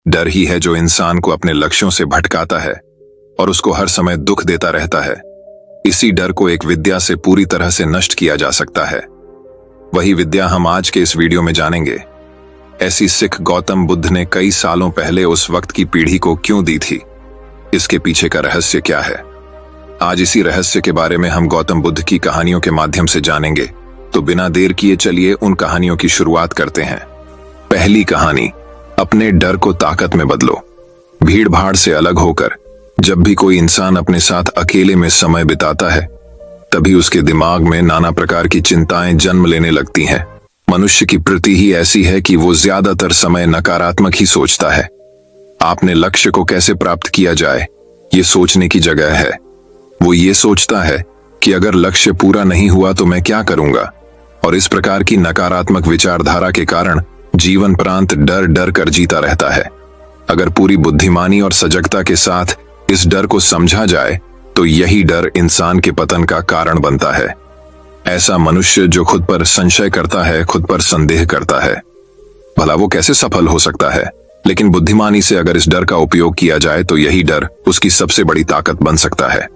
डर ही है जो इंसान को अपने लक्ष्यों से भटकाता है और उसको हर समय दुख देता रहता है। इसी डर को एक विद्या से पूरी तरह से नष्ट किया जा सकता है। वही विद्या हम आज के इस वीडियो में जानेंगे। ऐसी सीख गौतम बुद्ध ने कई सालों पहले उस वक्त की पीढ़ी को क्यों दी थी? इसके पीछे का रहस्य क्या है? आज इसी रहस्य के बारे में हम गौतम बुद्ध की कहानियों के माध्यम से जानेंगे। तो बिना देर किए चलिए उन कहानियों की शुरुआत करते हैं। पहली कहानी, अपने डर को ताकत में बदलो। भीड़ भाड़ से अलग होकर जब भी कोई इंसान अपने साथ अकेले में समय बिताता है, तभी उसके दिमाग में नाना प्रकार की चिंताएं जन्म लेने लगती हैं। मनुष्य की प्रवृत्ति ही ऐसी है कि वो ज्यादातर समय नकारात्मक ही सोचता है। आपने लक्ष्य को कैसे प्राप्त किया जाए, ये सोचने की जगह है। वो ये सोचता है कि अगर लक्ष्य पूरा नहीं हुआ तो मैं क्या करूंगा, और इस प्रकार की नकारात्मक विचारधारा के कारण जीवन प्रांत डर डर कर जीता रहता है। अगर पूरी बुद्धिमानी और सजगता के साथ इस डर को समझा जाए तो यही डर इंसान के पतन का कारण बनता है। ऐसा मनुष्य जो खुद पर संशय करता है, खुद पर संदेह करता है, भला वो कैसे सफल हो सकता है? लेकिन बुद्धिमानी से अगर इस डर का उपयोग किया जाए तो यही डर उसकी सबसे बड़ी ताकत बन सकता है।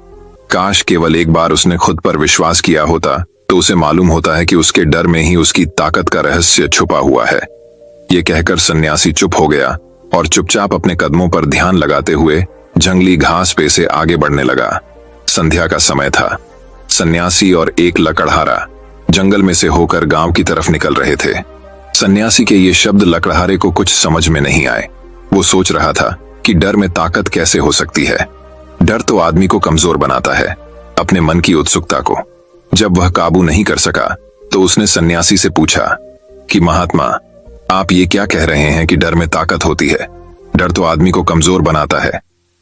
काश केवल एक बार उसने खुद पर विश्वास किया होता तो उसे मालूम होता है कि उसके डर में ही उसकी ताकत का रहस्य छुपा हुआ है। ये कहकर सन्यासी चुप हो गया और चुपचाप अपने कदमों पर ध्यान लगाते हुए जंगली घास पे से आगे बढ़ने लगा। संध्या का समय था। सन्यासी और एक लकड़हारा जंगल में से होकर गांव की तरफ निकल रहे थे। सन्यासी के ये शब्द लकड़हारे को कुछ समझ में नहीं आए। वो सोच रहा था कि डर में ताकत कैसे हो सकती है। डर तो आदमी को कमजोर बनाता है, अपने मन की उत्सुकता को। जब वह काबू नहीं कर सका तो उसने सन्यासी से पूछा कि महात्मा, आप ये क्या कह रहे हैं कि डर में ताकत होती है? डर तो आदमी को कमजोर बनाता है,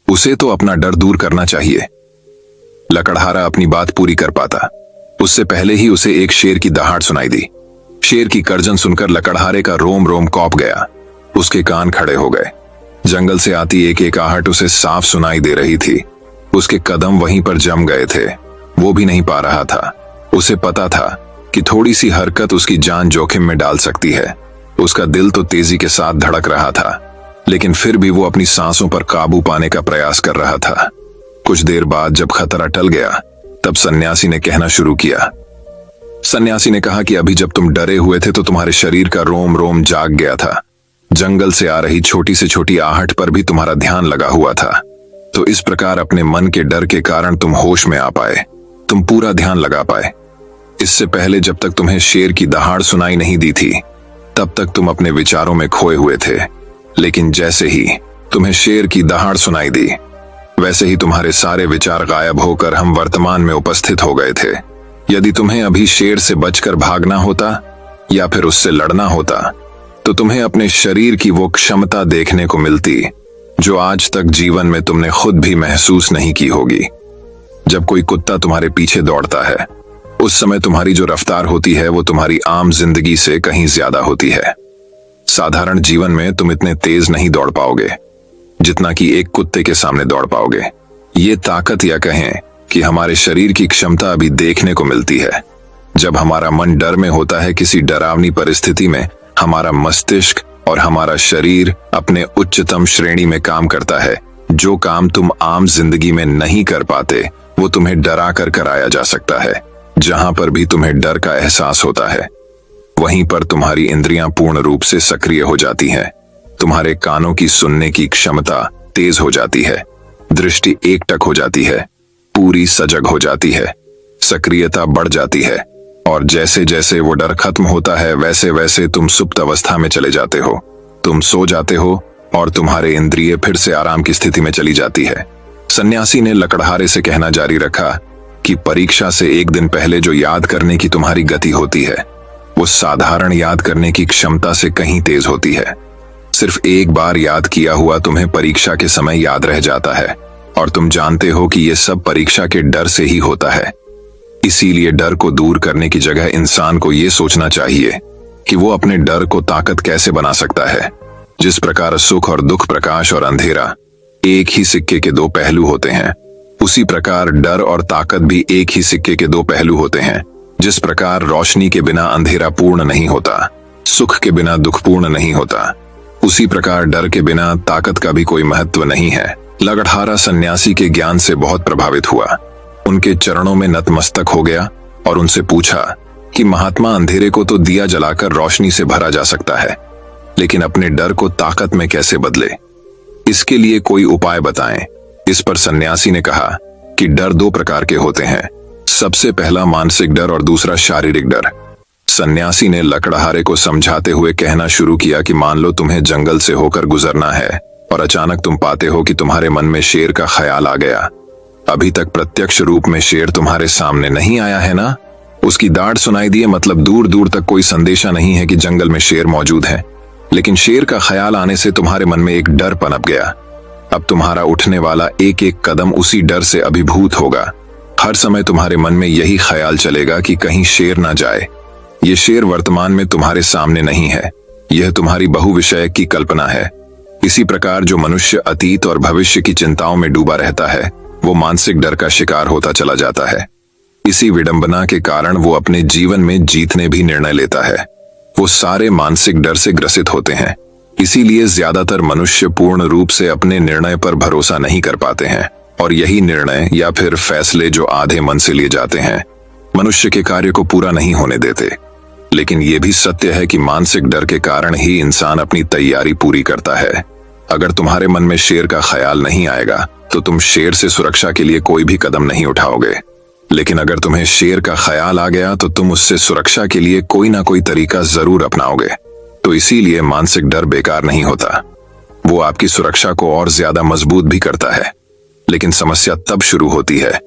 उसे तो अपना डर दूर करना चाहिए। लकड़हारा अपनी बात पूरी कर पाता उससे पहले ही उसे एक शेर की दहाड़ सुनाई दी। शेर की गर्जन सुनकर लकड़हारे का रोम रोम कौंप गया। उसके कान खड़े हो गए। जंगल से आती एक एक आहट उसे साफ सुनाई दे रही थी। उसके कदम वहीं पर जम गए थे। वो भी नहीं पा रहा था। उसे पता था कि थोड़ी सी हरकत उसकी जान जोखिम में डाल सकती है। उसका दिल तो तेजी के साथ धड़क रहा था, लेकिन फिर भी वो अपनी सांसों पर काबू पाने का प्रयास कर रहा था। कुछ देर बाद जब खतरा टल गया तब सन्यासी ने कहना शुरू किया। सन्यासी ने कहा कि अभी जब तुम डरे हुए थे तो तुम्हारे शरीर का रोम रोम जाग गया था। जंगल से आ रही छोटी से छोटी आहट पर भी तुम्हारा ध्यान लगा हुआ था। तो इस प्रकार अपने मन के डर के कारण तुम होश में आ पाए, तुम पूरा ध्यान लगा पाए। इससे पहले जब तक तुम्हें शेर की दहाड़ सुनाई नहीं दी थी तब तक तुम अपने विचारों में खोए हुए थे। लेकिन जैसे ही तुम्हें शेर की दहाड़ सुनाई दी, वैसे ही तुम्हारे सारे विचार गायब होकर हम वर्तमान में उपस्थित हो गए थे। यदि तुम्हें अभी शेर से बचकर भागना होता या फिर उससे लड़ना होता तो तुम्हें अपने शरीर की वो क्षमता देखने को मिलती जो आज तक जीवन में तुमने खुद भी महसूस नहीं की होगी। जब कोई कुत्ता तुम्हारे पीछे दौड़ता है, उस समय तुम्हारी जो रफ्तार होती है वो तुम्हारी आम जिंदगी से कहीं ज्यादा होती है। साधारण जीवन में तुम इतने तेज नहीं दौड़ पाओगे जितना कि एक कुत्ते के सामने दौड़ पाओगे। ये ताकत या कहें कि हमारे शरीर की क्षमता अभी देखने को मिलती है। जब हमारा मन डर में होता है, किसी डरावनी परिस्थिति में, हमारा मस्तिष्क और हमारा शरीर अपने उच्चतम श्रेणी में काम करता है। जो काम तुम आम जिंदगी में नहीं कर पाते वो तुम्हें डरा कर कराया जा सकता है। जहां पर भी तुम्हें डर का एहसास होता है वहीं पर तुम्हारी इंद्रियां पूर्ण रूप से सक्रिय हो जाती हैं। तुम्हारे कानों की सुनने की क्षमता तेज हो जाती है, दृष्टि एकटक हो जाती है, पूरी सजग हो जाती है, सक्रियता बढ़ जाती है। और जैसे जैसे वो डर खत्म होता है वैसे वैसे तुम सुप्त अवस्था में चले जाते हो। तुम सो जाते हो और तुम्हारे इंद्रिय फिर से आराम की स्थिति में चली जाती है। सन्यासी ने लकड़हारे से कहना जारी रखा कि परीक्षा से एक दिन पहले जो याद करने की तुम्हारी गति होती है वो साधारण याद करने की क्षमता से कहीं तेज होती है। सिर्फ एक बार याद किया हुआ तुम्हें परीक्षा के समय याद रह जाता है और तुम जानते हो कि ये सब परीक्षा के डर से ही होता है। इसीलिए डर को दूर करने की जगह इंसान को ये सोचना चाहिए कि वो अपने डर को ताकत कैसे बना सकता है। जिस प्रकार सुख और दुख, प्रकाश और अंधेरा एक ही सिक्के के दो पहलू होते हैं, उसी प्रकार डर और ताकत भी एक ही सिक्के के दो पहलू होते हैं। जिस प्रकार रोशनी के बिना अंधेरा पूर्ण नहीं होता, सुख के बिना दुख पूर्ण नहीं होता, उसी प्रकार डर के बिना ताकत का भी कोई महत्व नहीं है। लगड़हारा सन्यासी के ज्ञान से बहुत प्रभावित हुआ। उनके चरणों में नतमस्तक हो गया और उनसे पूछा कि महात्मा, अंधेरे को तो दिया जलाकर रोशनी से भरा जा सकता है, लेकिन अपने डर को ताकत में कैसे बदले? इसके लिए कोई उपाय बताएं। इस पर सन्यासी ने कहा कि डर दो प्रकार के होते हैं, सबसे पहला मानसिक डर और दूसरा शारीरिक डर। सन्यासी ने लकड़हारे को समझाते हुए कहना शुरू किया कि मान लो तुम्हें जंगल से होकर गुजरना है और अचानक तुम पाते हो कि तुम्हारे मन में शेर का ख्याल आ गया। अभी तक प्रत्यक्ष रूप में शेर तुम्हारे सामने नहीं आया है ना? उसकी दाढ़ सुनाई दी है, मतलब दूर दूर तक कोई संदेशा नहीं है कि जंगल में शेर मौजूद है, लेकिन शेर का ख्याल आने से तुम्हारे मन में एक डर पनप गया। अब तुम्हारा उठने वाला एक एक कदम उसी डर से अभिभूत होगा। हर समय तुम्हारे मन में यही ख्याल चलेगा कि कहीं शेर ना जाए। ये शेर वर्तमान में तुम्हारे सामने नहीं है, यह तुम्हारी बहुविषयक की कल्पना है। इसी प्रकार जो मनुष्य अतीत और भविष्य की चिंताओं में डूबा रहता है, वो मानसिक डर का शिकार होता चला जाता है। इसी विडंबना के कारण वो अपने जीवन में जीतने भी निर्णय लेता है। वो सारे मानसिक डर से ग्रसित होते हैं। इसीलिए ज्यादातर मनुष्य पूर्ण रूप से अपने निर्णय पर भरोसा नहीं कर पाते हैं, और यही निर्णय या फिर फैसले जो आधे मन से लिए जाते हैं, मनुष्य के कार्य को पूरा नहीं होने देते। लेकिन यह भी सत्य है कि मानसिक डर के कारण ही इंसान अपनी तैयारी पूरी करता है। अगर तुम्हारे मन में शेर का ख्याल नहीं आएगा तो तुम शेर से सुरक्षा के लिए कोई भी कदम नहीं उठाओगे, लेकिन अगर तुम्हें शेर का ख्याल आ गया तो तुम उससे सुरक्षा के लिए कोई ना कोई तरीका जरूर अपनाओगे। तो इसीलिए मानसिक डर बेकार नहीं होता, वो आपकी सुरक्षा को और ज्यादा मजबूत भी करता है। लेकिन समस्या तब शुरू होती है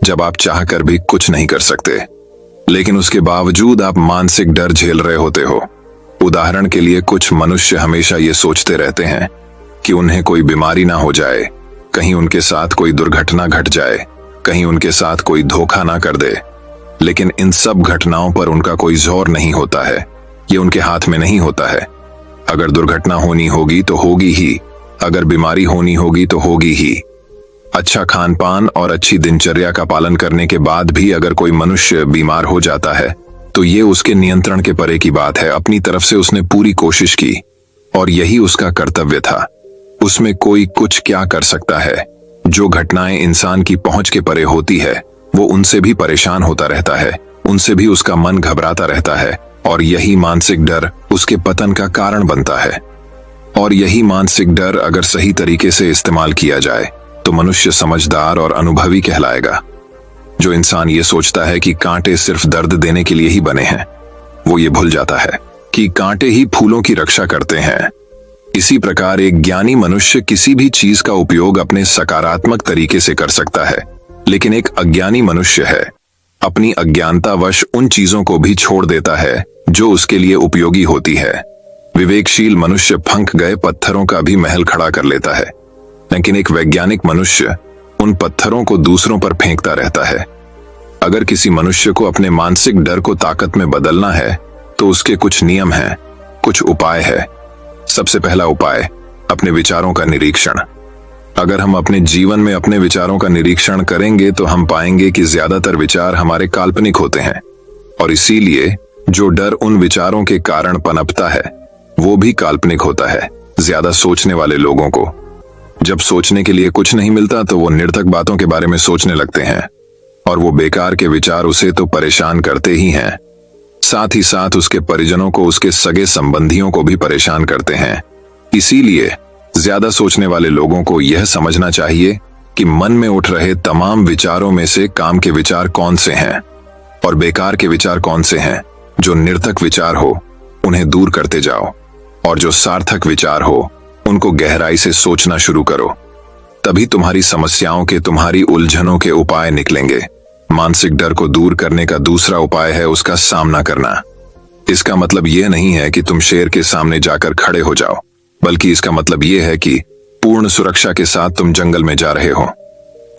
जब आप चाहकर भी कुछ नहीं कर सकते, लेकिन उसके बावजूद आप मानसिक डर झेल रहे होते हो। उदाहरण के लिए, कुछ मनुष्य हमेशा ये सोचते रहते हैं कि उन्हें कोई बीमारी ना हो जाए, कहीं उनके साथ कोई दुर्घटना घट जाए, कहीं उनके साथ कोई धोखा ना कर दे। लेकिन इन सब घटनाओं पर उनका कोई जोर नहीं होता है, ये उनके हाथ में नहीं होता है। अगर दुर्घटना होनी होगी तो होगी ही, अगर बीमारी होनी होगी तो होगी ही। अच्छा खान पान और अच्छी दिनचर्या का पालन करने के बाद भी अगर कोई मनुष्य बीमार हो जाता है तो ये उसके नियंत्रण के परे की बात है। अपनी तरफ से उसने पूरी कोशिश की और यही उसका कर्तव्य था। उसमें कोई कुछ क्या कर सकता है? जो घटनाएं इंसान की पहुंच के परे होती है, वो उनसे भी परेशान होता रहता है, उनसे भी उसका मन घबराता रहता है, और यही मानसिक डर उसके पतन का कारण बनता है। और यही मानसिक डर अगर सही तरीके से इस्तेमाल किया जाए तो मनुष्य समझदार और अनुभवी कहलाएगा। जो इंसान ये सोचता है कि कांटे सिर्फ दर्द देने के लिए ही बने हैं, वो ये भूल जाता है कि कांटे ही फूलों की रक्षा करते हैं। इसी प्रकार एक ज्ञानी मनुष्य किसी भी चीज का उपयोग अपने सकारात्मक तरीके से कर सकता है, लेकिन एक अज्ञानी मनुष्य है अपनी अज्ञानतावश उन चीजों को भी छोड़ देता है जो उसके लिए उपयोगी होती है। विवेकशील मनुष्य फंक गए पत्थरों का भी महल खड़ा कर लेता है, लेकिन एक वैज्ञानिक मनुष्य उन पत्थरों को दूसरों पर फेंकता रहता है। अगर किसी मनुष्य को अपने मानसिक डर को ताकत में बदलना है तो उसके कुछ नियम हैं, कुछ उपाय है। सबसे पहला उपाय, अपने विचारों का निरीक्षण। अगर हम अपने जीवन में अपने विचारों का निरीक्षण करेंगे तो हम पाएंगे कि ज्यादातर विचार हमारे काल्पनिक होते हैं, और इसीलिए जो डर उन विचारों के कारण पनपता है वो भी काल्पनिक होता है। ज्यादा सोचने वाले लोगों को जब सोचने के लिए कुछ नहीं मिलता तो वो निरर्थक बातों के बारे में सोचने लगते हैं, और वो बेकार के विचार उसे तो परेशान करते ही हैं, साथ ही साथ उसके परिजनों को, उसके सगे संबंधियों को भी परेशान करते हैं। इसीलिए ज्यादा सोचने वाले लोगों को यह समझना चाहिए कि मन में उठ रहे तमाम विचारों में से काम के विचार कौन से हैं और बेकार के विचार कौन से हैं। जो निरर्थक विचार हो उन्हें दूर करते जाओ, और जो सार्थक विचार हो उनको गहराई से सोचना शुरू करो। तभी तुम्हारी समस्याओं के, तुम्हारी उलझनों के उपाय निकलेंगे। मानसिक डर को दूर करने का दूसरा उपाय है उसका सामना करना। इसका मतलब यह नहीं है कि तुम शेर के सामने जाकर खड़े हो जाओ, बल्कि इसका मतलब यह है कि पूर्ण सुरक्षा के साथ तुम जंगल में जा रहे हो।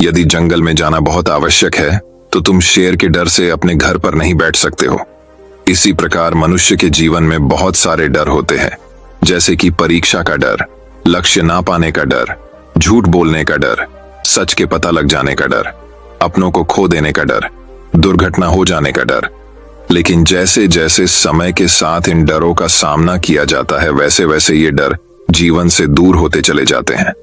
यदि जंगल में जाना बहुत आवश्यक है तो तुम शेर के डर से अपने घर पर नहीं बैठ सकते हो। इसी प्रकार मनुष्य के जीवन में बहुत सारे डर होते हैं, जैसे कि परीक्षा का डर, लक्ष्य ना पाने का डर, झूठ बोलने का डर, सच के पता लग जाने का डर, अपनों को खो देने का डर, दुर्घटना हो जाने का डर। लेकिन जैसे जैसे समय के साथ इन डरों का सामना किया जाता है, वैसे वैसे ये डर जीवन से दूर होते चले जाते हैं।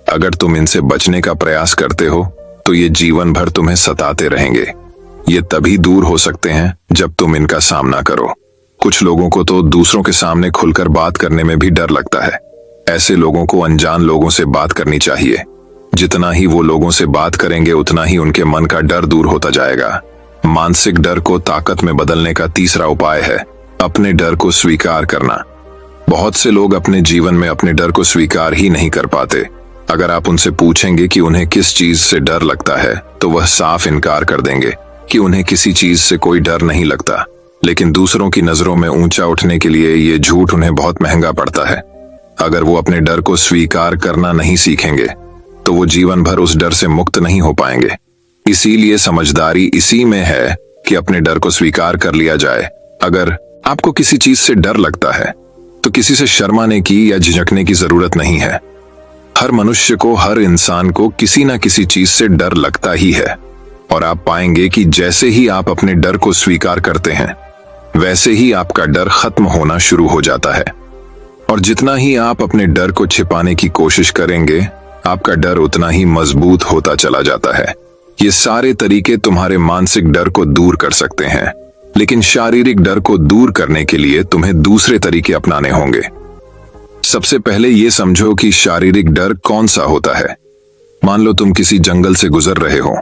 अगर तुम इनसे बचने का प्रयास करते हो तो ये जीवन भर तुम्हें सताते रहेंगे। ये तभी दूर हो सकते हैं जब तुम इनका सामना करो। कुछ लोगों को तो दूसरों के सामने खुलकर बात करने में भी डर लगता है। ऐसे लोगों को अनजान लोगों से बात करनी चाहिए। जितना ही वो लोगों से बात करेंगे उतना ही उनके मन का डर दूर होता जाएगा। मानसिक डर को ताकत में बदलने का तीसरा उपाय है अपने डर को स्वीकार करना। बहुत से लोग अपने जीवन में अपने डर को स्वीकार ही नहीं कर पाते। अगर आप उनसे पूछेंगे कि उन्हें किस चीज से डर लगता है तो वह साफ इनकार कर देंगे कि उन्हें किसी चीज से कोई डर नहीं लगता। लेकिन दूसरों की नजरों में ऊंचा उठने के लिए ये झूठ उन्हें बहुत महंगा पड़ता है। अगर वो अपने डर को स्वीकार करना नहीं सीखेंगे तो वो जीवन भर उस डर से मुक्त नहीं हो पाएंगे। इसीलिए समझदारी इसी में है कि अपने डर को स्वीकार कर लिया जाए। अगर आपको किसी चीज से डर लगता है तो किसी से शर्माने की या झिझकने की जरूरत नहीं है। हर मनुष्य को, हर इंसान को किसी ना किसी चीज से डर लगता ही है। और आप पाएंगे कि जैसे ही आप अपने डर को स्वीकार करते हैं वैसे ही आपका डर खत्म होना शुरू हो जाता है। और जितना ही आप अपने डर को छिपाने की कोशिश करेंगे आपका डर उतना ही मजबूत होता चला जाता है। ये सारे तरीके तुम्हारे मानसिक डर को दूर कर सकते हैं, लेकिन शारीरिक डर को दूर करने के लिए तुम्हें दूसरे तरीके अपनाने होंगे। सबसे पहले ये समझो कि शारीरिक डर कौन सा होता है। मान लो तुम किसी जंगल से गुजर रहे हो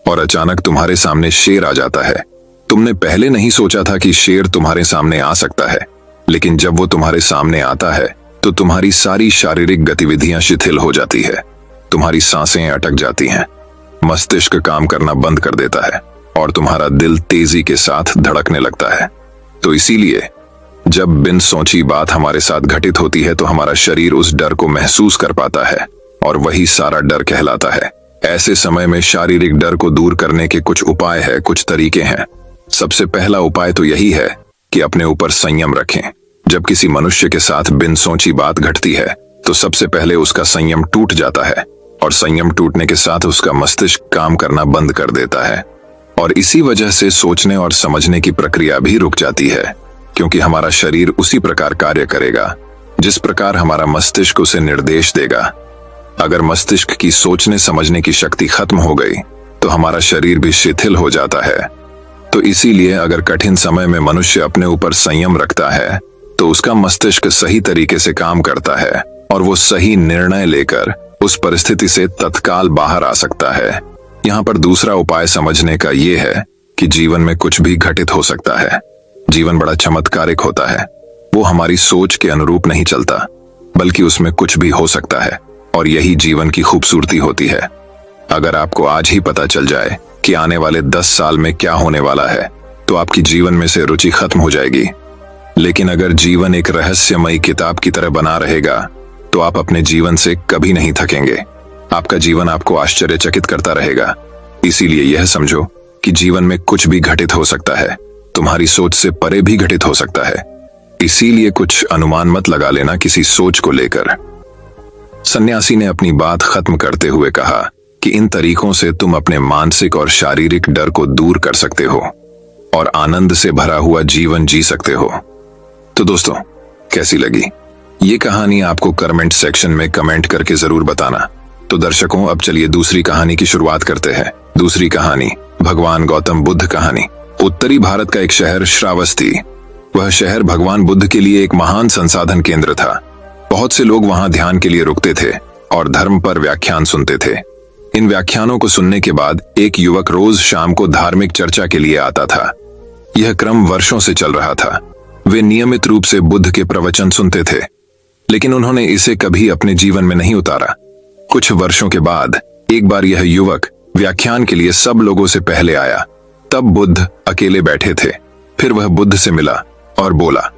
और अचानक तुम्हारे सामने शेर आ जाता है। तुमने पहले नहीं सोचा था कि शेर तुम्हारे सामने आ सकता है, लेकिन जब वो तुम्हारे सामने आता है तो तुम्हारी सारी शारीरिक गतिविधियां शिथिल हो जाती है। तुम्हारी सांसें अटक जाती हैं, मस्तिष्क काम करना बंद कर देता है और तुम्हारा दिल तेजी के साथ धड़कने लगता है। तो इसीलिए जब बिन सोची बात हमारे साथ घटित होती है तो हमारा शरीर उस डर को महसूस कर पाता है और वही सारा डर कहलाता है। ऐसे समय में शारीरिक डर को दूर करने के कुछ उपाय है, कुछ तरीके हैं। सबसे पहला उपाय तो यही है कि अपने ऊपर संयम रखें। जब किसी मनुष्य के साथ बिन सोची बात घटती है तो सबसे पहले उसका संयम टूट जाता है और संयम टूटने के साथ उसका मस्तिष्क काम करना बंद कर देता है। और इसी वजह से सोचने और समझने की प्रक्रिया भी रुक जाती है, क्योंकि हमारा शरीर उसी प्रकार कार्य करेगा जिस प्रकार हमारा मस्तिष्क उसे निर्देश देगा। अगर मस्तिष्क की सोचने समझने की शक्ति खत्म हो गई तो हमारा शरीर भी शिथिल हो जाता है। तो इसीलिए अगर कठिन समय में मनुष्य अपने ऊपर संयम रखता है तो उसका मस्तिष्क सही तरीके से काम करता है और वो सही निर्णय लेकर उस परिस्थिति से तत्काल बाहर आ सकता है। यहाँ पर दूसरा उपाय समझने का ये है कि जीवन में कुछ भी घटित हो सकता है। जीवन बड़ा चमत्कारिक होता है। वो हमारी सोच के अनुरूप नहीं चलता, बल्कि उसमें कुछ भी हो सकता है और यही जीवन की खूबसूरती होती है। अगर आपको आज ही पता चल जाए कि आने वाले 10 साल में क्या होने वाला है तो आपकी जीवन में से रुचि खत्म हो जाएगी। लेकिन अगर जीवन एक रहस्यमयी किताब की तरह बना रहेगा तो आप अपने जीवन से कभी नहीं थकेंगे। आपका जीवन आपको आश्चर्यचकित करता रहेगा। इसीलिए यह समझो कि जीवन में कुछ भी घटित हो सकता है, तुम्हारी सोच से परे भी घटित हो सकता है। इसीलिए कुछ अनुमान मत लगा लेना किसी सोच को लेकर। सन्यासी ने अपनी बात खत्म करते हुए कहा कि इन तरीकों से तुम अपने मानसिक और शारीरिक डर को दूर कर सकते हो और आनंद से भरा हुआ जीवन जी सकते हो। तो दोस्तों, कैसी लगी ये कहानी? आपको कमेंट सेक्शन में कमेंट करके जरूर बताना। तो दर्शकों, अब चलिए दूसरी कहानी की शुरुआत करते हैं। दूसरी कहानी भगवान गौतम बुद्ध कहानी। उत्तरी भारत का एक शहर श्रावस्ती। वह शहर भगवान बुद्ध के लिए एक महान संसाधन केंद्र था। बहुत से लोग वहां ध्यान के लिए रुकते थे और धर्म पर व्याख्यान सुनते थे। इन व्याख्यानों को सुनने के बाद एक युवक रोज शाम को धार्मिक चर्चा के लिए आता था। यह क्रम वर्षों से चल रहा था। वे नियमित रूप से बुद्ध के प्रवचन सुनते थे, लेकिन उन्होंने इसे कभी अपने जीवन में नहीं उतारा। कुछ वर्षों के बाद एक बार यह युवक व्याख्यान के लिए सब लोगों से पहले आया। तब बुद्ध अकेले बैठे थे। फिर वह बुद्ध से मिला और बोला,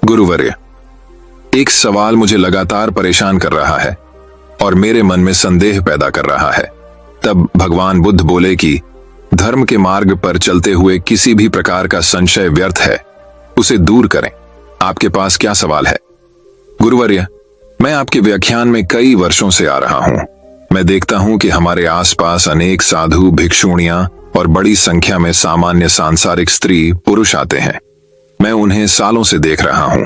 गुरुवर्य, एक सवाल मुझे लगातार परेशान कर रहा है और मेरे मन में संदेह पैदा कर रहा है। तब भगवान बुद्ध बोले कि धर्म के मार्ग पर चलते हुए किसी भी प्रकार का संशय व्यर्थ है, उसे दूर करें। आपके पास क्या सवाल है? गुरुवर्य, मैं आपके व्याख्यान में कई वर्षों से आ रहा हूं। मैं देखता हूं कि हमारे आसपास अनेक साधु, भिक्षुणियां और बड़ी संख्या में सामान्य सांसारिक स्त्री पुरुष आते हैं। मैं उन्हें सालों से देख रहा हूं।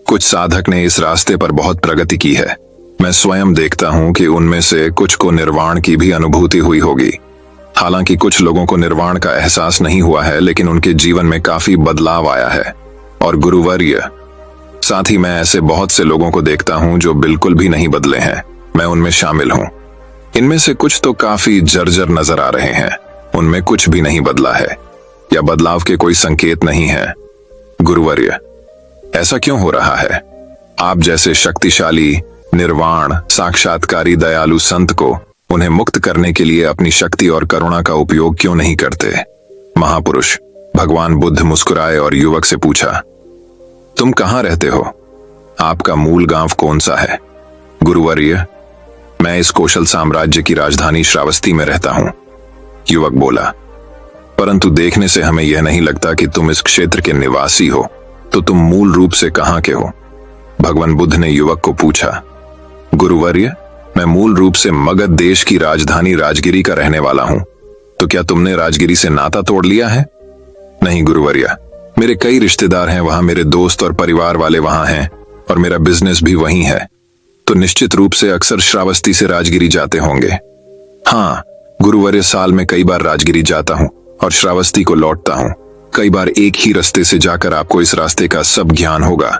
कुछ साधक ने इस रास्ते पर बहुत प्रगति की है। मैं स्वयं देखता हूं कि उनमें से कुछ को निर्वाण की भी अनुभूति हुई होगी। हालांकि कुछ लोगों को निर्वाण का एहसास नहीं हुआ है, लेकिन उनके जीवन में काफी बदलाव आया है। और गुरुवर्य, साथ ही मैं ऐसे बहुत से लोगों को देखता हूं जो बिल्कुल भी नहीं बदले हैं। मैं उनमें शामिल हूं। इनमें से कुछ तो काफी जर्जर नजर आ रहे हैं। उनमें कुछ भी नहीं बदला है या बदलाव के कोई संकेत नहीं है। गुरुवर्य, ऐसा क्यों हो रहा है? आप जैसे शक्तिशाली, निर्वाण, साक्षात्कारी, दयालु संत को उन्हें मुक्त करने के लिए अपनी शक्ति और करुणा का उपयोग क्यों नहीं करते? महापुरुष भगवान बुद्ध मुस्कुराए और युवक से पूछा, तुम कहां रहते हो? आपका मूल गांव कौन सा है? गुरुवर्य, मैं इस कौशल साम्राज्य की राजधानी श्रावस्ती में रहता हूं। युवक बोला, परंतु देखने से हमें यह नहीं लगता कि तुम इस क्षेत्र के निवासी हो, तो तुम मूल रूप से कहां के हो? भगवान बुद्ध ने युवक को पूछा। गुरुवर्य, मैं मूल रूप से मगध देश की राजधानी राजगिरी का रहने वाला हूं। तो क्या तुमने राजगिरी से नाता तोड़ लिया है? नहीं गुरुवर्य, मेरे कई रिश्तेदार हैं वहां, मेरे दोस्त और परिवार वाले वहां हैं और मेरा बिजनेस भी वहीं है। तो निश्चित रूप से अक्सर श्रावस्ती से राजगिरी जाते होंगे। हाँ गुरुवर्य, साल में कई बार राजगिरी जाता हूँ और श्रावस्ती को लौटता हूँ। कई बार एक ही रास्ते से जाकर आपको इस रास्ते का सब ज्ञान होगा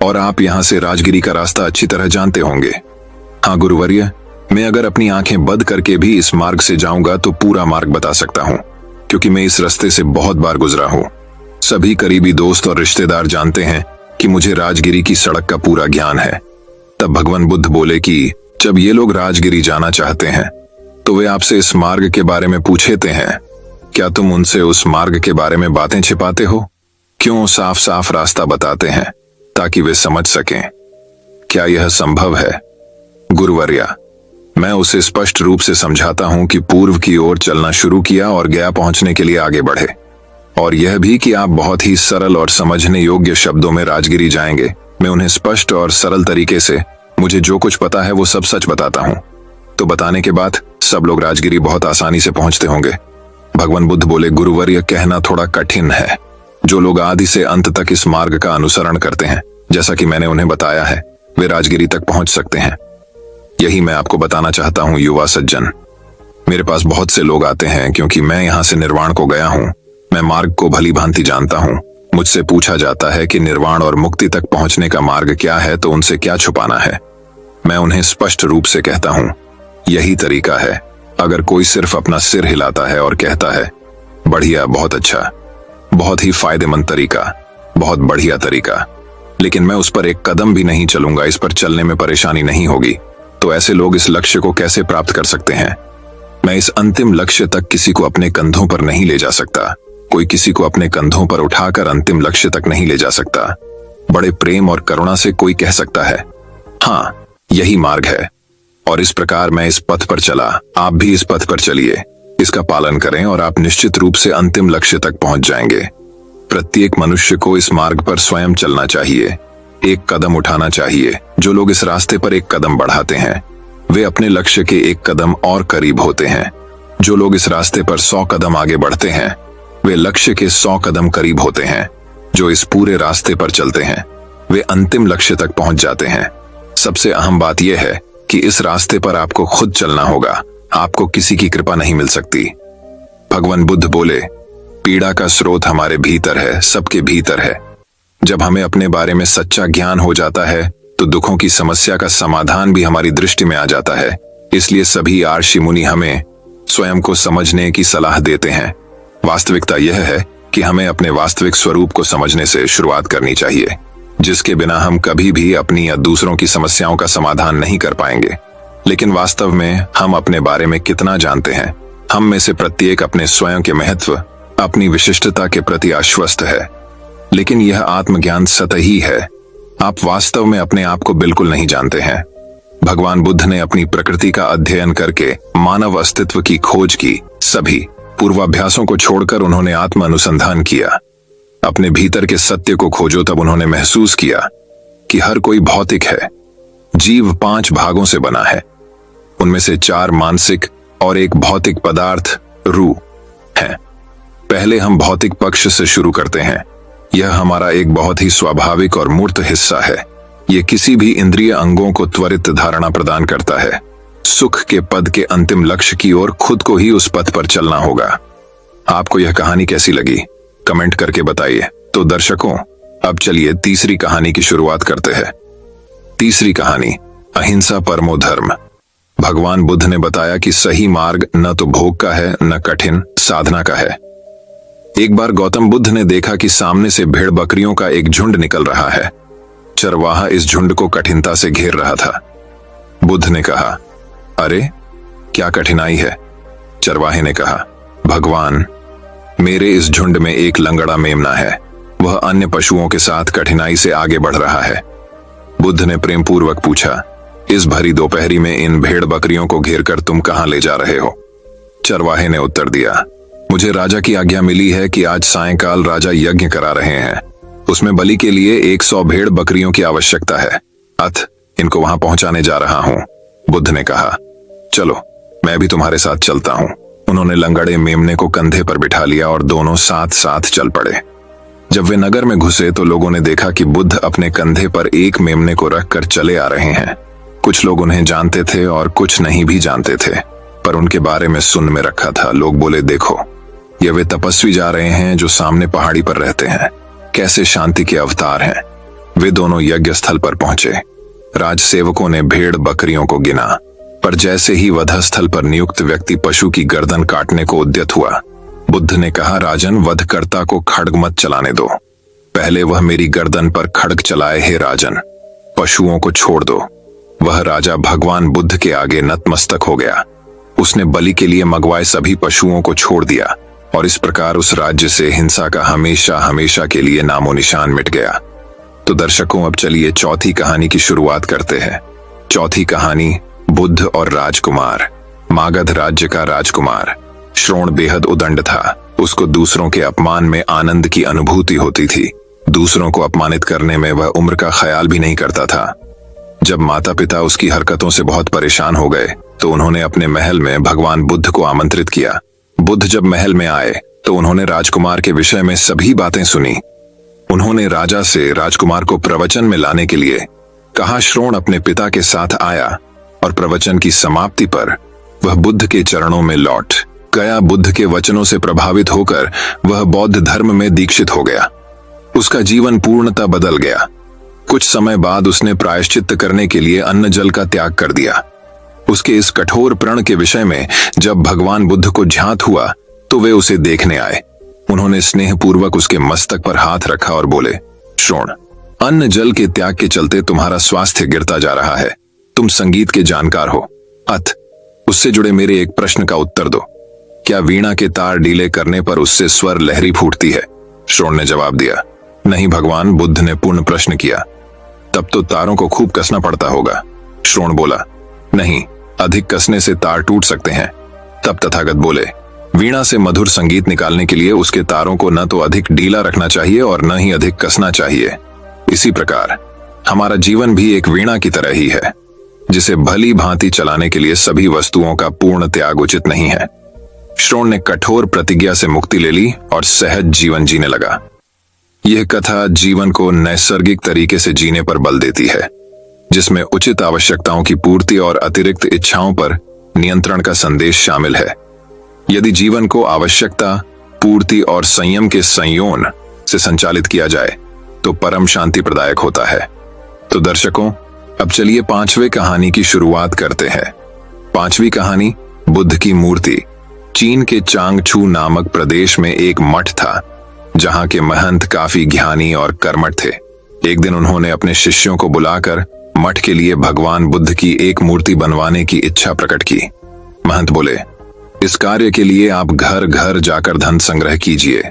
और आप यहाँ से राजगिरी का रास्ता अच्छी तरह जानते होंगे। हाँ गुरुवर्य, मैं अगर अपनी आंखें बंद करके भी इस मार्ग से जाऊंगा तो पूरा मार्ग बता सकता हूँ, क्योंकि मैं इस रास्ते से बहुत बार गुजरा हूँ। सभी करीबी दोस्त और रिश्तेदार जानते हैं कि मुझे राजगिरी की सड़क का पूरा ज्ञान है। तब भगवान बुद्ध बोले कि जब ये लोग राजगिरी जाना चाहते हैं तो वे आपसे इस मार्ग के बारे में पूछते हैं। क्या तुम उनसे उस मार्ग के बारे में बातें छिपाते हो? क्यों साफ साफ रास्ता बताते हैं ताकि वे समझ सकें? क्या यह संभव है? गुरुवर्या, मैं उसे स्पष्ट रूप से समझाता हूं कि पूर्व की ओर चलना शुरू किया और गया पहुंचने के लिए आगे बढ़े, और यह भी कि आप बहुत ही सरल और समझने योग्य शब्दों में राजगिरी जाएंगे। मैं उन्हें स्पष्ट और सरल तरीके से मुझे जो कुछ पता है वो सब सच बताता हूँ। तो बताने के बाद सब लोग राजगिरी बहुत आसानी से पहुंचते होंगे। भगवान बुद्ध बोले, गुरुवर्य, कहना थोड़ा कठिन है। जो लोग आदि से अंत तक इस मार्ग का अनुसरण करते हैं, जैसा कि मैंने उन्हें बताया है, वे राजगिरी तक पहुंच सकते हैं। यही मैं आपको बताना चाहता हूं युवा सज्जन। मेरे पास बहुत से लोग आते हैं क्योंकि मैं यहां से निर्वाण को गया हूं। मैं मार्ग को भली भांति जानता हूं। मुझसे पूछा जाता है कि निर्वाण और मुक्ति तक पहुंचने का मार्ग क्या है, तो उनसे क्या छुपाना है। मैं उन्हें स्पष्ट रूप से कहता हूं, यही तरीका है। अगर कोई सिर्फ अपना सिर हिलाता है और कहता है बढ़िया, बहुत अच्छा, बहुत ही फायदेमंद तरीका, बहुत बढ़िया तरीका, लेकिन मैं उस पर एक कदम भी नहीं चलूंगा, इस पर चलने में परेशानी नहीं होगी, तो ऐसे लोग इस लक्ष्य को कैसे प्राप्त कर सकते हैं? मैं इस अंतिम लक्ष्य तक किसी को अपने कंधों पर नहीं ले जा सकता। कोई किसी को अपने कंधों पर उठाकर अंतिम लक्ष्य तक नहीं ले जा सकता। बड़े प्रेम और करुणा से कोई कह सकता है, हाँ यही मार्ग है, और इस प्रकार मैं इस पथ पर चला, आप भी इस पथ पर चलिए, इसका पालन करें और आप निश्चित रूप से अंतिम लक्ष्य तक पहुंच जाएंगे। प्रत्येक मनुष्य को इस मार्ग पर स्वयं चलना चाहिए, एक कदम उठाना चाहिए। जो लोग इस रास्ते पर एक कदम बढ़ाते हैं वे अपने लक्ष्य के एक कदम और करीब होते हैं। जो लोग इस रास्ते पर 100 कदम आगे बढ़ते हैं वे लक्ष्य के 100 कदम करीब होते हैं। जो इस पूरे रास्ते पर चलते हैं वे अंतिम लक्ष्य तक पहुंच जाते हैं। सबसे अहम बात यह है कि इस रास्ते पर आपको खुद चलना होगा, आपको किसी की कृपा नहीं मिल सकती। भगवान बुद्ध बोले, पीड़ा का स्रोत हमारे भीतर है, सबके भीतर है। जब हमें अपने बारे में सच्चा ज्ञान हो जाता है तो दुखों की समस्या का समाधान भी हमारी दृष्टि में आ जाता है। इसलिए सभी ऋषि मुनि हमें स्वयं को समझने की सलाह देते हैं। वास्तविकता यह है कि हमें अपने वास्तविक स्वरूप को समझने से शुरुआत करनी चाहिए, जिसके बिना हम कभी भी अपनी या दूसरों की समस्याओं का समाधान नहीं कर पाएंगे। लेकिन वास्तव में हम अपने बारे में कितना जानते हैं? हम में से प्रत्येक अपने स्वयं के महत्व, अपनी विशिष्टता के प्रति आश्वस्त है, लेकिन यह आत्मज्ञान सतही है। आप वास्तव में अपने आप को बिल्कुल नहीं जानते हैं। भगवान बुद्ध ने अपनी प्रकृति का अध्ययन करके मानव अस्तित्व की खोज की। सभी पूर्वाभ्यासों को छोड़कर उन्होंने आत्म अनुसंधान किया। अपने भीतर के सत्य को खोजो, तब उन्होंने महसूस किया कि हर कोई भौतिक है। जीव 5 भागों से बना है, उनमें से 4 मानसिक और 1 भौतिक पदार्थ रूह है। पहले हम भौतिक पक्ष से शुरू करते हैं। यह हमारा एक बहुत ही स्वाभाविक और मूर्त हिस्सा है। यह किसी भी इंद्रिय अंगों को त्वरित धारणा प्रदान करता है। सुख के पद के अंतिम लक्ष्य की ओर खुद को ही उस पथ पर चलना होगा। आपको यह कहानी कैसी लगी कमेंट करके बताइए। तो दर्शकों, अब चलिए तीसरी कहानी की शुरुआत करते हैं। तीसरी कहानी, अहिंसा परमो धर्म। भगवान बुद्ध ने बताया कि सही मार्ग न तो भोग का है न कठिन साधना का है। एक बार गौतम बुद्ध ने देखा कि सामने से भेड़ बकरियों का एक झुंड निकल रहा है। चरवाहा इस झुंड को कठिनता से घेर रहा था। बुद्ध ने कहा, अरे क्या कठिनाई है? चरवाहे ने कहा, भगवान, मेरे इस झुंड में एक लंगड़ा मेमना है। वह अन्य पशुओं के साथ कठिनाई से आगे बढ़ रहा है। बुद्ध ने प्रेम पूर्वक पूछा, इस भरी दोपहरी में इन भेड़ बकरियों को घेरकर तुम कहां ले जा रहे हो? चरवाहे ने उत्तर दिया, मुझे राजा की आज्ञा मिली है कि आज सायंकाल राजा यज्ञ करा रहे हैं। उसमें बलि के लिए 100 भेड़ बकरियों की आवश्यकता है। अतः इनको वहां पहुंचाने जा रहा हूं। बुद्ध ने कहा, चलो मैं भी तुम्हारे साथ चलता हूं। उन्होंने लंगड़े मेमने को कंधे पर बिठा लिया और दोनों साथ साथ चल पड़े। जब वे नगर में घुसे तो लोगों ने देखा कि बुद्ध अपने कंधे पर एक मेमने को रखकर चले आ रहे हैं। कुछ लोग उन्हें जानते थे और कुछ नहीं भी जानते थे, पर उनके बारे में सुन में रखा था। लोग बोले, देखो ये वे तपस्वी जा रहे हैं जो सामने पहाड़ी पर रहते हैं। कैसे शांति के अवतार हैं। वे दोनों यज्ञ स्थल पर पहुंचे। राजसेवकों ने भेड़ बकरियों को गिना, पर जैसे ही वधस्थल पर नियुक्त व्यक्ति पशु की गर्दन काटने को उद्यत हुआ, बुद्ध ने कहा, राजन, वधकर्ता को खड्ग मत चलाने दो। पहले वह मेरी गर्दन पर खड्ग चलाए। हे राजन, पशुओं को छोड़ दो। वह राजा भगवान बुद्ध के आगे नतमस्तक हो गया। उसने बलि के लिए मंगवाए सभी पशुओं को छोड़ दिया और इस प्रकार उस राज्य से हिंसा का हमेशा हमेशा के लिए नामो निशान मिट गया। तो दर्शकों, अब चलिए चौथी कहानी की शुरुआत करते हैं। चौथी कहानी, बुद्ध और राजकुमार। मागध राज्य का राजकुमार श्रोण बेहद उदंड था। उसको दूसरों के अपमान में आनंद की अनुभूति होती थी। दूसरों को अपमानित करने में वह उम्र का ख्याल भी नहीं करता था। जब माता पिता उसकी हरकतों से बहुत परेशान हो गए तो उन्होंने अपने महल में भगवान बुद्ध को आमंत्रित किया। बुद्ध जब महल में आए तो उन्होंने राजकुमार के विषय में सभी बातें सुनी। उन्होंने राजा से राजकुमार को प्रवचन में लाने के लिए कहा। श्रोण अपने पिता के साथ आया और प्रवचन की समाप्ति पर वह बुद्ध के चरणों में लौट गया। बुद्ध के वचनों से प्रभावित होकर वह बौद्ध धर्म में दीक्षित हो गया। उसका जीवन पूर्णतः बदल गया। कुछ समय बाद उसने प्रायश्चित्त करने के लिए अन्न जल का त्याग कर दिया। उसके इस कठोर प्रण के विषय में जब भगवान बुद्ध को ज्ञात हुआ तो वे उसे देखने आए। उन्होंने स्नेहपूर्वक उसके मस्तक पर हाथ रखा और बोले, श्रोण, अन्न जल के त्याग के चलते तुम्हारा स्वास्थ्य गिरता जा रहा है। तुम संगीत के जानकार हो, अतः उससे जुड़े मेरे एक प्रश्न का उत्तर दो। क्या वीणा के तार ढीले करने पर उससे स्वर लहरी फूटती है? श्रोण ने जवाब दिया, नहीं भगवान। बुद्ध ने पूर्ण प्रश्न किया, तब तो तारों को खूब कसना पड़ता होगा। श्रोण बोला, नहीं, अधिक कसने से तार टूट सकते हैं। तब तथागत बोले, वीणा से मधुर संगीत निकालने के लिए उसके तारों को न तो अधिक ढीला रखना चाहिए और न ही अधिक कसना चाहिए। इसी प्रकार हमारा जीवन भी एक वीणा की तरह ही है, जिसे भली भांति चलाने के लिए सभी वस्तुओं का पूर्ण त्याग उचित नहीं है। श्रोण ने कठोर प्रतिज्ञा से मुक्ति ले ली और सहज जीवन जीने लगा। यह कथा जीवन को नैसर्गिक तरीके से जीने पर बल देती है, जिसमें उचित आवश्यकताओं की पूर्ति और अतिरिक्त इच्छाओं पर नियंत्रण का संदेश शामिल है। यदि जीवन को आवश्यकता, पूर्ति और संयम के संयोजन से संचालित किया जाए तो परम शांति प्रदायक होता है। तो दर्शकों, अब चलिए पांचवें कहानी की शुरुआत करते हैं। पांचवी कहानी, बुद्ध की मूर्ति। चीन के चांगछू नामक प्रदेश में एक मठ था, जहां के महंत काफी ज्ञानी और कर्मठ थे। एक दिन उन्होंने अपने शिष्यों को बुलाकर मठ के लिए भगवान बुद्ध की एक मूर्ति बनवाने की इच्छा प्रकट की। महंत बोले, इस कार्य के लिए आप घर घर जाकर धन संग्रह कीजिए।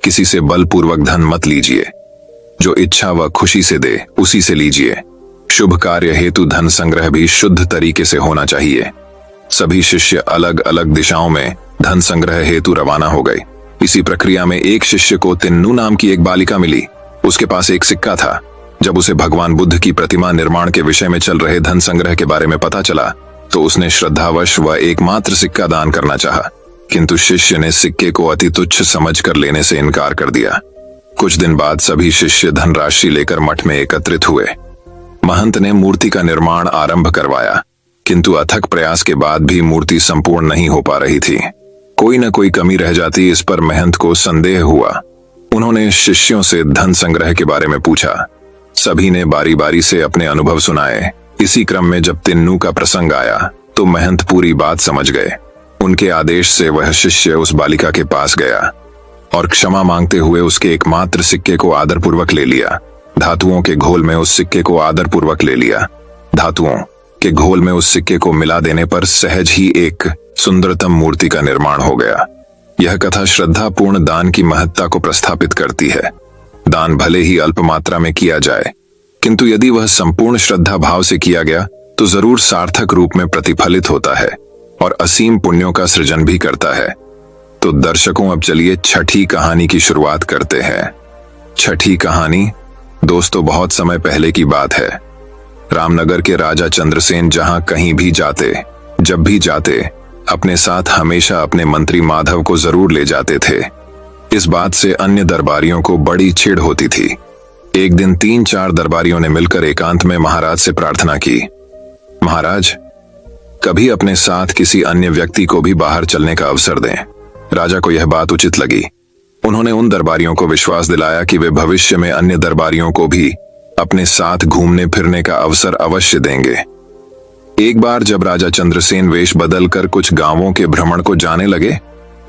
किसी से बलपूर्वक धन मत लीजिए। जो इच्छा वह खुशी से दे उसी से लीजिए। शुभ कार्य हेतु धन संग्रह भी शुद्ध तरीके से होना चाहिए। सभी शिष्य अलग अलग दिशाओं में धन संग्रह हेतु रवाना हो गए। इसी प्रक्रिया में एक शिष्य को तिन्नू नाम की एक बालिका मिली। उसके पास एक सिक्का था। जब उसे भगवान बुद्ध की प्रतिमा निर्माण के विषय में चल रहे धन संग्रह के बारे में पता चला तो उसने श्रद्धावश वह एकमात्र सिक्का दान करना चाहा, किंतु शिष्य ने सिक्के को अति तुच्छ समझकर लेने से इनकार कर दिया। कुछ दिन बाद सभी शिष्य धनराशि लेकर मठ में एकत्रित हुए। महंत ने मूर्ति का निर्माण आरंभ करवाया, किंतु अथक प्रयास के बाद भी मूर्ति संपूर्ण नहीं हो पा रही थी। कोई न कोई कमी रह जाती, इस पर महंत को संदेह हुआ। उन्होंने शिष्यों से धन संग्रह के बारे में पूछा। सभी ने बारी बारी से अपने अनुभव सुनाए। इसी क्रम में जब तिन्नू का प्रसंग आया तो महंत पूरी बात समझ गए। उनके आदेश से वह शिष्य उस बालिका के पास गया और क्षमा मांगते हुए उसके एकमात्र सिक्के को आदरपूर्वक ले लिया। धातुओं के घोल में उस सिक्के को आदरपूर्वक ले लिया। धातुओं के घोल में उस सिक्के को मिला देने पर सहज ही एक सुंदरतम मूर्ति का निर्माण हो गया। यह कथा श्रद्धापूर्ण दान की महत्ता को प्रस्थापित करती है। दान भले ही अल्प मात्रा में किया जाए, किंतु यदि वह संपूर्ण श्रद्धा भाव से किया गया तो जरूर सार्थक रूप में प्रतिफलित होता है और असीम पुण्यों का सृजन भी करता है। तो दर्शकों, अब चलिए छठी कहानी की शुरुआत करते हैं। छठी कहानी दोस्तों बहुत समय पहले की बात है। रामनगर के राजा चंद्रसेन जहां कहीं भी जाते, जब भी जाते, अपने साथ हमेशा अपने मंत्री माधव को जरूर ले जाते थे। इस बात से अन्य दरबारियों को बड़ी चिढ़ होती थी। एक दिन 3-4 दरबारियों ने मिलकर एकांत में महाराज से प्रार्थना की, महाराज, कभी अपने साथ किसी अन्य व्यक्ति को भी बाहर चलने का अवसर दें। राजा को यह बात उचित लगी। उन्होंने उन दरबारियों को विश्वास दिलाया कि वे भविष्य में अन्य दरबारियों को भी अपने साथ घूमने फिरने का अवसर अवश्य देंगे। एक बार जब राजा चंद्रसेन वेश बदलकर कुछ गांवों के भ्रमण को जाने लगे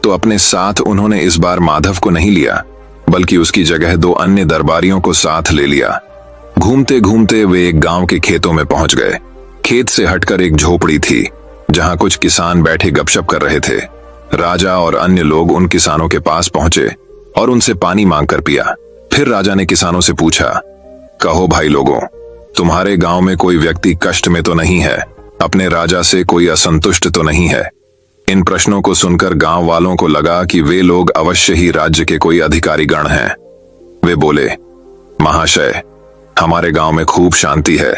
तो अपने साथ उन्होंने इस बार माधव को नहीं लिया, बल्कि उसकी जगह 2 अन्य दरबारियों को साथ ले लिया। घूमते घूमते वे एक गांव के खेतों में पहुंच गए। खेत से हटकर एक झोपड़ी थी जहां कुछ किसान बैठे गपशप कर रहे थे। राजा और अन्य लोग उन किसानों के पास पहुंचे और उनसे पानी मांगकर पिया। फिर राजा ने किसानों से पूछा, कहो भाई लोगों, तुम्हारे गांव में कोई व्यक्ति कष्ट में तो नहीं है? अपने राजा से कोई असंतुष्ट तो नहीं है? इन प्रश्नों को सुनकर गांव वालों को लगा कि वे लोग अवश्य ही राज्य के कोई अधिकारी गण हैं। वे बोले, महाशय, हमारे गांव में खूब शांति है,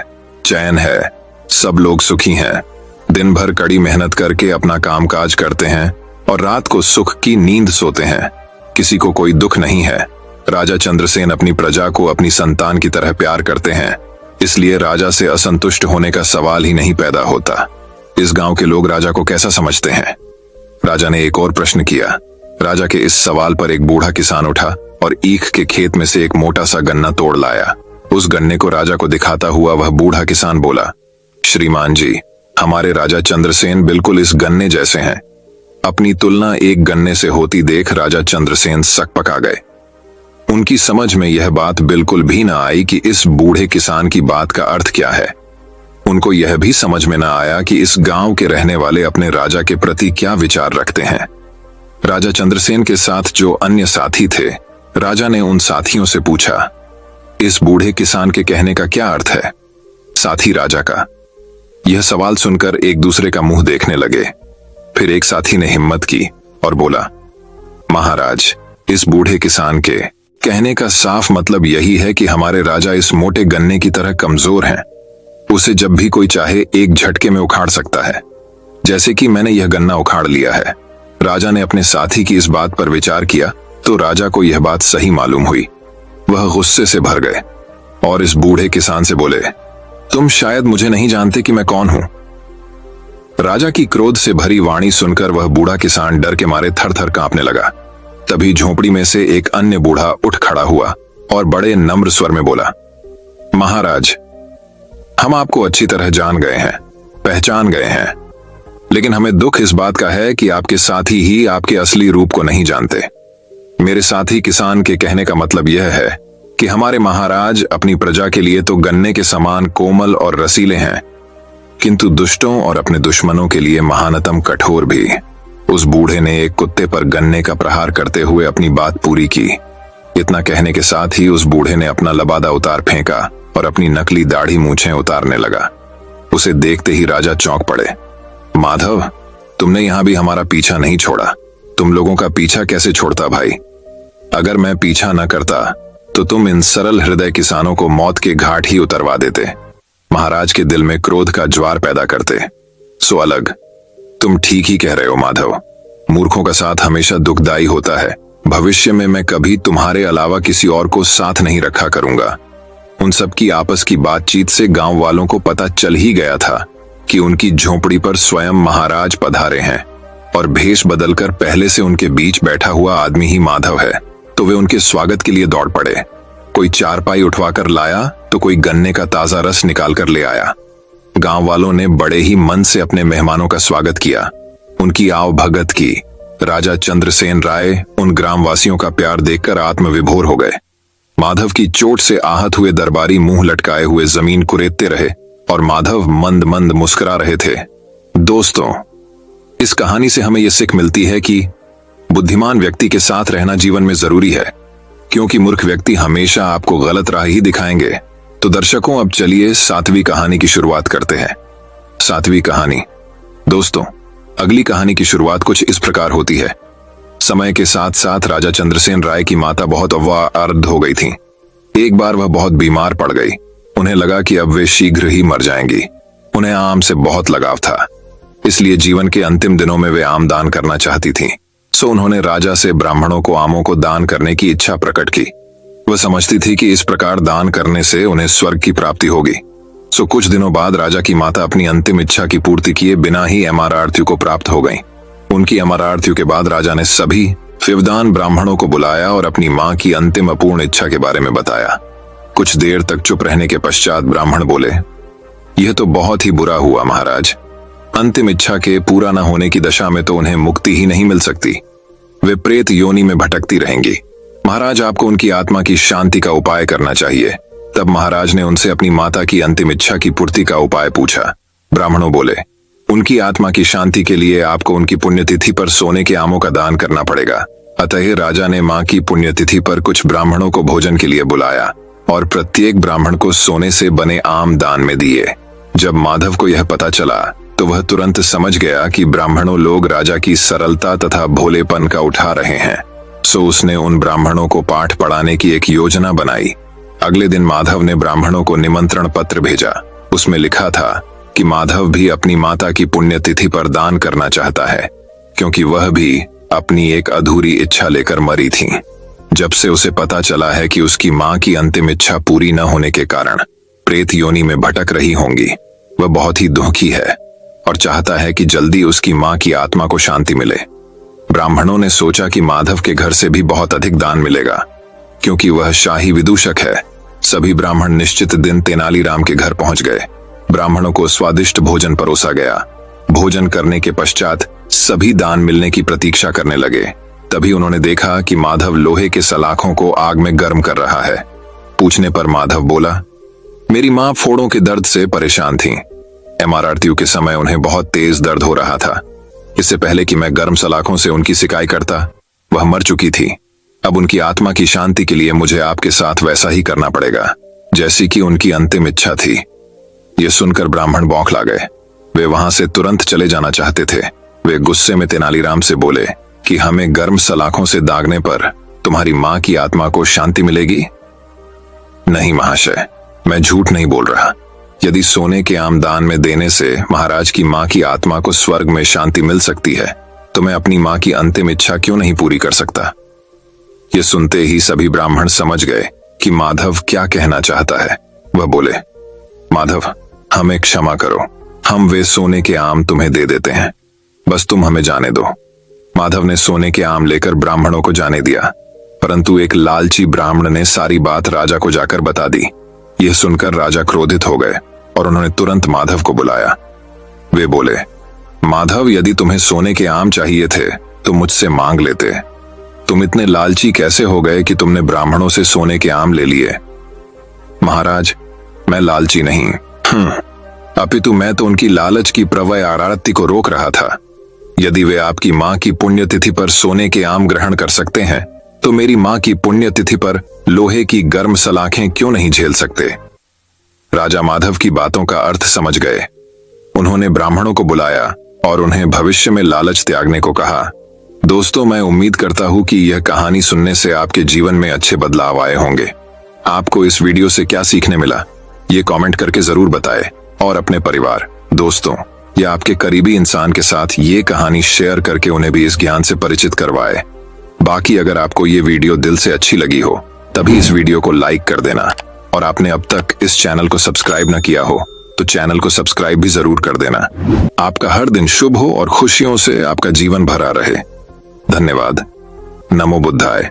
चैन है, सब लोग सुखी हैं। दिन भर कड़ी मेहनत करके अपना कामकाज करते हैं और रात को सुख की नींद सोते हैं। किसी को कोई दुख नहीं है। राजा चंद्रसेन अपनी प्रजा को अपनी संतान की तरह प्यार करते हैं, इसलिए राजा से असंतुष्ट होने का सवाल ही नहीं पैदा होता। इस गांव के लोग राजा को कैसा समझते हैं? राजा ने एक और प्रश्न किया। राजा के इस सवाल पर एक बूढ़ा किसान उठा और ईख के खेत में से एक मोटा सा गन्ना तोड़ लाया। उस गन्ने को राजा को दिखाता हुआ वह बूढ़ा किसान बोला, श्रीमान जी, हमारे राजा चंद्रसेन बिल्कुल इस गन्ने जैसे हैं। अपनी तुलना एक गन्ने से होती देख राजा चंद्रसेन सकपका गए। उनकी समझ में यह बात बिल्कुल भी न आई कि इस बूढ़े किसान की बात का अर्थ क्या है। उनको यह भी समझ में न आया कि इस गांव के रहने वाले अपने राजा के प्रति क्या विचार रखते हैं। राजा चंद्रसेन के साथ जो अन्य साथी थे, राजा ने उन साथियों से पूछा, इस बूढ़े किसान के कहने का क्या अर्थ है? साथी राजा का यह सवाल सुनकर एक दूसरे का मुंह देखने लगे। फिर एक साथी ने हिम्मत की और बोला, महाराज, इस बूढ़े किसान के कहने का साफ मतलब यही है कि हमारे राजा इस मोटे गन्ने की तरह कमजोर हैं। उसे जब भी कोई चाहे एक झटके में उखाड़ सकता है, जैसे कि मैंने यह गन्ना उखाड़ लिया है। राजा ने अपने साथी की इस बात पर विचार किया तो राजा को यह बात सही मालूम हुई। वह गुस्से से भर गए और इस बूढ़े किसान से बोले, तुम शायद मुझे नहीं जानते कि मैं कौन हूं। राजा की क्रोध से भरी वाणी सुनकर वह बूढ़ा किसान डर के मारे थर थर कांपने लगा। तभी झोपड़ी में से एक अन्य बूढ़ा उठ खड़ा हुआ और बड़े नम्र स्वर में बोला, महाराज, हम आपको अच्छी तरह जान गए हैं, पहचान गए हैं, लेकिन हमें दुख इस बात का है कि आपके साथी ही आपके असली रूप को नहीं जानते। मेरे साथी किसान के कहने का मतलब यह है कि हमारे महाराज अपनी प्रजा के लिए तो गन्ने के समान कोमल और रसीले हैं, किंतु दुष्टों और अपने दुश्मनों के लिए महानतम कठोर भी। उस बूढ़े ने एक कुत्ते पर गन्ने का प्रहार करते हुए अपनी बात पूरी की। इतना कहने के साथ ही उस बूढ़े ने अपना लबादा उतार फेंका और अपनी नकली दाढ़ी मूछें उतारने लगा। उसे देखते ही राजा चौंक पड़े। माधव, तुमने यहां भी हमारा पीछा नहीं छोड़ा। तुम लोगों का पीछा कैसे छोड़ता भाई? अगर मैं पीछा न करता तो तुम इन सरल हृदय किसानों को मौत के घाट ही उतरवा देते, महाराज के दिल में क्रोध का ज्वार पैदा करते। सो अलग, तुम ठीक ही कह रहे हो माधव। मूर्खों का साथ हमेशा दुखदाई होता है, भविष्य में मैं कभी तुम्हारे अलावा किसी और को साथ नहीं रखा करूंगा। उन सब की आपस की बातचीत से गांव वालों को पता चल ही गया था कि उनकी झोपड़ी पर स्वयं महाराज पधारे हैं और भेष बदलकर पहले से उनके बीच बैठा हुआ आदमी ही माधव है। तो वे उनके स्वागत के लिए दौड़ पड़े। कोई चारपाई उठवाकर लाया तो कोई गन्ने का ताजा रस निकाल कर ले आया। गांव वालों ने बड़े ही मन से अपने मेहमानों का स्वागत किया, उनकी आव भगत की। राजा चंद्रसेन राय उन ग्रामवासियों का प्यार देखकर आत्मविभोर हो गए। माधव की चोट से आहत हुए दरबारी मुंह लटकाए हुए जमीन कुरेदते रहे और माधव मंद मंद मुस्कुरा रहे थे। दोस्तों, इस कहानी से हमें यह सीख मिलती है कि बुद्धिमान व्यक्ति के साथ रहना जीवन में जरूरी है, क्योंकि मूर्ख व्यक्ति हमेशा आपको गलत राह ही दिखाएंगे। तो दर्शकों, अब चलिए 7वीं कहानी की शुरुआत करते हैं। 7वीं कहानी। दोस्तों, अगली कहानी की शुरुआत कुछ इस प्रकार होती है। समय के साथ साथ राजा चंद्रसेन राय की माता बहुत अवार्ध हो गई थी। एक बार वह बहुत बीमार पड़ गई। उन्हें लगा कि अब वे शीघ्र ही मर जाएंगी। उन्हें आम से बहुत लगाव था, इसलिए जीवन के अंतिम दिनों में वे आम दान करना चाहती थीं। सो उन्होंने राजा से ब्राह्मणों को आमों को दान करने की इच्छा प्रकट की। वह समझती थी कि इस प्रकार दान करने से उन्हें स्वर्ग की प्राप्ति होगी। सो कुछ दिनों बाद राजा की माता अपनी अंतिम इच्छा की पूर्ति किए बिना ही अमरार्थियों को प्राप्त हो गईं। उनकी अमरार्थियों के बाद राजा ने सभी फिवदान ब्राह्मणों को बुलाया और अपनी मां की अंतिम अपूर्ण इच्छा के बारे में बताया। कुछ देर तक चुप रहने के पश्चात ब्राह्मण बोले, यह तो बहुत ही बुरा हुआ महाराज। अंतिम इच्छा के पूरा न होने की दशा में तो उन्हें मुक्ति ही नहीं मिल सकती। वे प्रेत योनि में भटकती रहेंगी। महाराज, आपको उनकी आत्मा की शांति का उपाय करना चाहिए। तब महाराज ने उनसे अपनी माता की अंतिम इच्छा की पूर्ति का उपाय पूछा। ब्राह्मणों बोले, उनकी आत्मा की शांति के लिए आपको उनकी पुण्यतिथि पर सोने के आमों का दान करना पड़ेगा। अतः राजा ने मां की पुण्यतिथि पर कुछ ब्राह्मणों को भोजन के लिए बुलाया और प्रत्येक ब्राह्मण को सोने से बने आम दान में दिए। जब माधव को यह पता चला तो वह तुरंत समझ गया कि ब्राह्मणों लोग राजा की सरलता तथा भोलेपन का उठा रहे हैं। सो उसने उन ब्राह्मणों को पाठ पढ़ाने की एक योजना बनाई। अगले दिन माधव ने ब्राह्मणों को निमंत्रण पत्र भेजा। उसमें लिखा था कि माधव भी अपनी माता की पुण्यतिथि पर दान करना चाहता है, क्योंकि वह भी अपनी एक अधूरी इच्छा लेकर मरी थी। जब से उसे पता चला है कि उसकी मां की अंतिम इच्छा पूरी न होने के कारण प्रेत योनि में भटक रही होंगी, वह बहुत ही दुखी है और चाहता है कि जल्दी उसकी मां की आत्मा को शांति मिले। ब्राह्मणों ने सोचा कि माधव के घर से भी बहुत अधिक दान मिलेगा, क्योंकि वह शाही विदूषक है। सभी ब्राह्मण निश्चित दिन तेनालीराम के घर पहुंच गए। ब्राह्मणों को स्वादिष्ट भोजन परोसा गया। भोजन करने के पश्चात सभी दान मिलने की प्रतीक्षा करने लगे। तभी उन्होंने देखा कि माधव लोहे के सलाखों को आग में गर्म कर रहा है। पूछने पर माधव बोला, मेरी मां फोड़ों के दर्द से परेशान थी। अमरार्थियों के समय उन्हें बहुत तेज दर्द हो रहा था। इससे पहले कि मैं गर्म सलाखों से उनकी सिकाई करता, वह मर चुकी थी। अब उनकी आत्मा की शांति के लिए मुझे आपके साथ वैसा ही करना पड़ेगा जैसी कि उनकी अंतिम इच्छा थी। यह सुनकर ब्राह्मण बौखला गए। वे वहां से तुरंत चले जाना चाहते थे। वे गुस्से में तेनालीराम से बोले कि हमें गर्म सलाखों से दागने पर तुम्हारी मां की आत्मा को शांति मिलेगी? नहीं महाशय, मैं झूठ नहीं बोल रहा। यदि सोने के आम दान में देने से महाराज की मां की आत्मा को स्वर्ग में शांति मिल सकती है, तो मैं अपनी मां की अंतिम इच्छा क्यों नहीं पूरी कर सकता? ये सुनते ही सभी ब्राह्मण समझ गए कि माधव क्या कहना चाहता है। वह बोले, माधव, हमें क्षमा करो, हम वे सोने के आम तुम्हें दे देते हैं, बस तुम हमें जाने दो। माधव ने सोने के आम लेकर ब्राह्मणों को जाने दिया, परंतु एक लालची ब्राह्मण ने सारी बात राजा को जाकर बता दी। यह सुनकर राजा क्रोधित हो गए और उन्होंने तुरंत माधव को बुलाया। वे बोले, माधव, यदि तुम्हें सोने के आम चाहिए थे तो मुझसे मांग लेते। तुम इतने लालची कैसे हो गए कि तुमने ब्राह्मणों से सोने के आम ले लिए? महाराज, मैं लालची नहीं, अपितु मैं तो उनकी लालच की प्रवय आरती को रोक रहा था। यदि वे आपकी मां की पुण्यतिथि पर सोने के आम ग्रहण कर सकते हैं, तो मेरी मां की पुण्यतिथि पर लोहे की गर्म सलाखें क्यों नहीं झेल सकते? राजा माधव की बातों का अर्थ समझ गए। उन्होंने ब्राह्मणों को बुलाया और उन्हें भविष्य में लालच त्यागने को कहा। दोस्तों, मैं उम्मीद करता हूं कि यह कहानी सुनने से आपके जीवन में अच्छे बदलाव आए होंगे। आपको इस वीडियो से क्या सीखने मिला, ये कमेंट करके जरूर बताएं और अपने परिवार, दोस्तों या आपके करीबी इंसान के साथ ये कहानी शेयर करके उन्हें भी इस ज्ञान से परिचित करवाएं। बाकी अगर आपको ये वीडियो दिल से अच्छी लगी हो तभी इस वीडियो को लाइक कर देना, और आपने अब तक इस चैनल को सब्सक्राइब न किया हो तो चैनल को सब्सक्राइब भी जरूर कर देना। आपका हर दिन शुभ हो और खुशियों से आपका जीवन भरा रहे। धन्यवाद। नमो बुद्धाय।